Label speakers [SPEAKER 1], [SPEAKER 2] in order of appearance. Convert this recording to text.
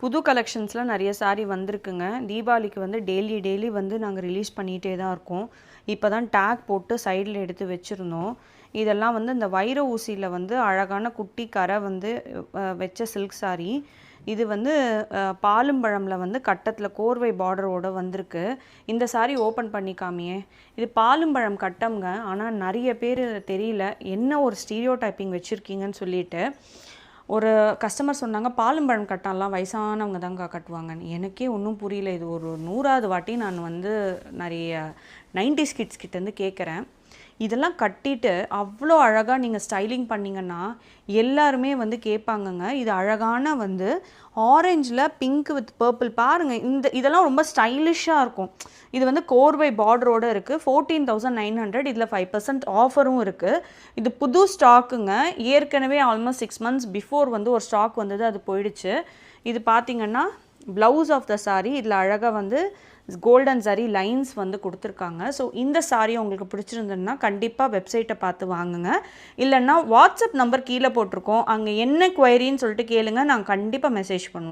[SPEAKER 1] புது கலெக்ஷன்ஸ்லாம் நிறைய சாரீ வந்திருக்குங்க. தீபாவளிக்கு வந்து டெய்லி வந்து நாங்கள் ரிலீஸ் பண்ணிகிட்டே தான் இருக்கோம். இப்போ தான் டேக் போட்டு சைடில் எடுத்து வச்சுருந்தோம். இதெல்லாம் வந்து இந்த வைர ஊசியில் வந்து அழகான குட்டி கரை வந்து வச்ச சில்க் சாரீ. இது வந்து பாலும்பழமில் வந்து கட்டத்தில் கோர்வை பார்டரோடு வந்திருக்கு. இந்த சாரீ ஓப்பன் பண்ணி காமியே. இது பாலும்பழம் கட்டம்ங்க. ஆனால் நிறைய பேர் தெரியல, என்ன ஒரு ஸ்டீரியோ டைப்பிங் வச்சுருக்கீங்கன்னு சொல்லிட்டு. ஒரு கஸ்டமர் சொன்னாங்க, பாலும்பழம் கட்டம்லாம் வயசானவங்க தாங்க கட்டுவாங்கன்னு. எனக்கே ஒன்றும் புரியல. இது ஒரு 100வது வாட்டி நான் வந்து நிறைய 90s கிட்ஸ் கிட்டேருந்து கேட்குறேன். இதெல்லாம் கட்டிட்டு அவ்வளோ அழகாக நீங்கள் ஸ்டைலிங் பண்ணிங்கன்னா எல்லாருமே வந்து கேட்பாங்கங்க. இது அழகான வந்து ஆரஞ்சில் பிங்க் வித் பர்பிள் பாருங்கள். இதெல்லாம் ரொம்ப ஸ்டைலிஷாக இருக்கும். இது வந்து கோர்வை பார்டரோடு இருக்குது. 14,900. இதில் 5% ஆஃபரும் இருக்குது. இது புது ஸ்டாக்குங்க. ஏற்கனவே ஆல்மோஸ்ட் 6 months பிஃபோர் வந்து ஒரு ஸ்டாக் வந்தது, அது போயிடுச்சு. இது பார்த்திங்கன்னா ப்ளவுஸ் ஆஃப் த சாரீ. இதில் அழகாக வந்து கோல்டன் சரி லைன்ஸ் வந்து கொடுத்துருக்காங்க. ஸோ இந்த சாரீ உங்களுக்கு பிடிச்சிருந்ததுன்னா கண்டிப்பாக வெப்சைட்டை பார்த்து வாங்குங்க. இல்லைன்னா வாட்ஸ்அப் நம்பர் கீழே போட்டிருக்கோம், அங்கே என்ன குவைரின்னு சொல்லிட்டு கேளுங்க, நாங்கள் கண்டிப்பாக மெசேஜ் பண்ணுவோம்.